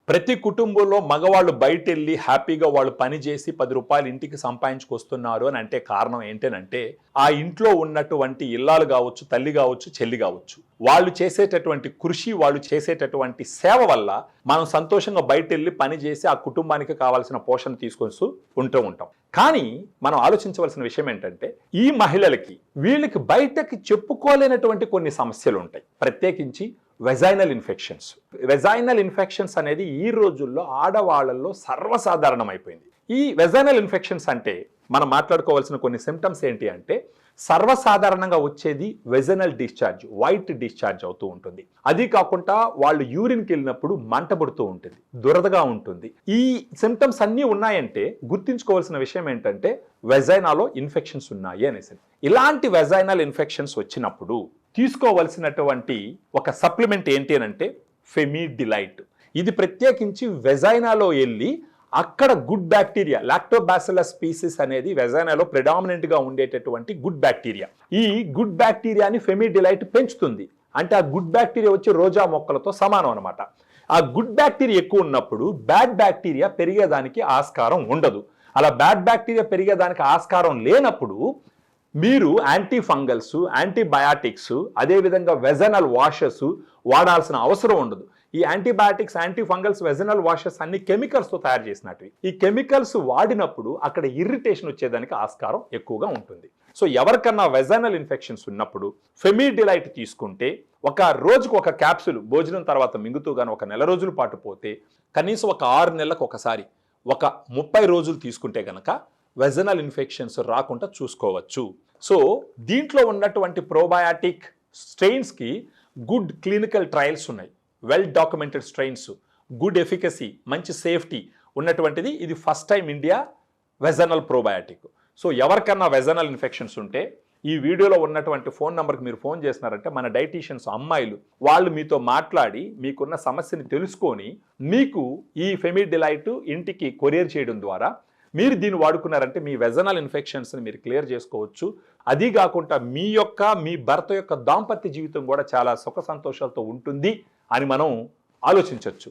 ప్రతి కుటుంబంలో మగవాళ్ళు బయటెళ్ళి హ్యాపీగా వాళ్ళు పని చేసి 10 రూపాయలు ఇంటికి సంపాదించుకొస్తున్నారు అని అంటే కారణం ఏంటనంటే ఆ ఇంట్లో ఉన్నటువంటి ఇల్లాలు కావచ్చు, తల్లి కావచ్చు, చెల్లి కావచ్చు, వాళ్ళు చేసేటటువంటి కృషి, వాళ్ళు చేసేటటువంటి సేవ వల్ల మనం సంతోషంగా బయటెళ్ళి పని చేసి ఆ కుటుంబానికి కావాల్సిన పోషణ తీసుకొస్తూ ఉంటాం. కానీ మనం ఆలోచించవలసిన విషయం ఏంటంటే ఈ మహిళలకి వీళ్ళకి బయటకి చెప్పుకోలేనటువంటి కొన్ని సమస్యలు ఉంటాయి. ప్రత్యేకించి వెజైనల్ ఇన్ఫెక్షన్స్. వెజైనల్ ఇన్ఫెక్షన్స్ అనేది ఈ రోజుల్లో ఆడవాళ్ళల్లో సర్వసాధారణమైపోయింది. ఈ వెజైనల్ ఇన్ఫెక్షన్స్ అంటే మనం మాట్లాడుకోవాల్సిన కొన్ని సిమ్టమ్స్ ఏంటి అంటే సర్వసాధారణంగా వచ్చేది వెజైనల్ డిశ్చార్జ్, వైట్ డిశ్చార్జ్ అవుతూ ఉంటుంది. అది కాకుండా వాళ్ళు యూరిన్కి వెళ్ళినప్పుడు మంట పుడుతూ ఉంటుంది, దురదగా ఉంటుంది. ఈ సిమ్టమ్స్ అన్నీ ఉన్నాయంటే గుర్తుంచుకోవాల్సిన విషయం ఏంటంటే వెజైనాలో ఇన్ఫెక్షన్స్ ఉన్నాయి అనేసి. ఇలాంటి వెజైనల్ ఇన్ఫెక్షన్స్ వచ్చినప్పుడు తీసుకోవలసినటువంటి ఒక సప్లిమెంట్ ఏంటి అంటే ఫెమిడిలైట్. ఇది ప్రత్యేకించి వెజైనాలో వెళ్ళి అక్కడ గుడ్ బ్యాక్టీరియా, లాక్టోబాసిల్లస్ స్పీసీస్ అనేది వెజైనాలో ప్రెడామినెంట్గా ఉండేటటువంటి గుడ్ బ్యాక్టీరియా. ఈ గుడ్ బ్యాక్టీరియాని ఫెమిడిలైట్ పెంచుతుంది. అంటే ఆ గుడ్ బ్యాక్టీరియా వచ్చి రోజా మొక్కలతో సమానం అనమాట. ఆ గుడ్ బ్యాక్టీరియా ఎక్కువ ఉన్నప్పుడు బ్యాడ్ బ్యాక్టీరియా పెరిగేదానికి ఆస్కారం ఉండదు. అలా బ్యాడ్ బ్యాక్టీరియా పెరిగేదానికి ఆస్కారం లేనప్పుడు మీరు యాంటీ ఫంగల్స్, యాంటీబయాటిక్స్, అదేవిధంగా వెజనల్ వాషెస్ వాడాల్సిన అవసరం ఉండదు. ఈ antibiotics, anti fungals, vaginal washes అన్ని కెమికల్స్తో తయారు చేసినట్టు. ఈ కెమికల్స్ వాడినప్పుడు అక్కడ ఇరిటేషన్ వచ్చేదానికి ఆస్కారం ఎక్కువగా ఉంటుంది. సో ఎవరికన్నా వెజనల్ ఇన్ఫెక్షన్స్ ఉన్నప్పుడు ఫెమిడిలైట్ తీసుకుంటే ఒక రోజుకు ఒక క్యాప్సూల్ భోజనం తర్వాత మింగుతూ గాను ఒక నెల రోజుల పాటు పోతే కనీసం ఒక 6 నెలలకు ఒకసారి ఒక 30 రోజులు తీసుకుంటే గనక వెజనల్ ఇన్ఫెక్షన్స్ రాకుండా చూసుకోవచ్చు. సో దీంట్లో ఉన్నటువంటి ప్రోబయాటిక్ స్ట్రెయిన్స్కి గుడ్ క్లినికల్ ట్రయల్స్ ఉన్నాయి, well documented strains, good efficacy, మంచి సేఫ్టీ ఉన్నటువంటిది. ఇది first time India vaginal probiotic. So ఎవరికన్నా వెజనల్ ఇన్ఫెక్షన్స్ ఉంటే ఈ వీడియోలో ఉన్నటువంటి ఫోన్ నెంబర్కి మీరు ఫోన్ చేసినారంటే మన డైటీషియన్స్ అమ్మాయిలు వాళ్ళు మీతో మాట్లాడి మీకున్న సమస్యని తెలుసుకొని మీకు ఈ ఫెమిడిలైట్ ఇంటికి కొరియర్ చేయడం ద్వారా మీరు దీన్ని వాడుకున్నారంటే మీ వెజనల్ ఇన్ఫెక్షన్స్ని మీరు క్లియర్ చేసుకోవచ్చు. అది కాకుండా మీ భర్త యొక్క దాంపత్య జీవితం కూడా చాలా సుఖ సంతోషాలతో ఉంటుంది అని మనం ఆలోచించవచ్చు.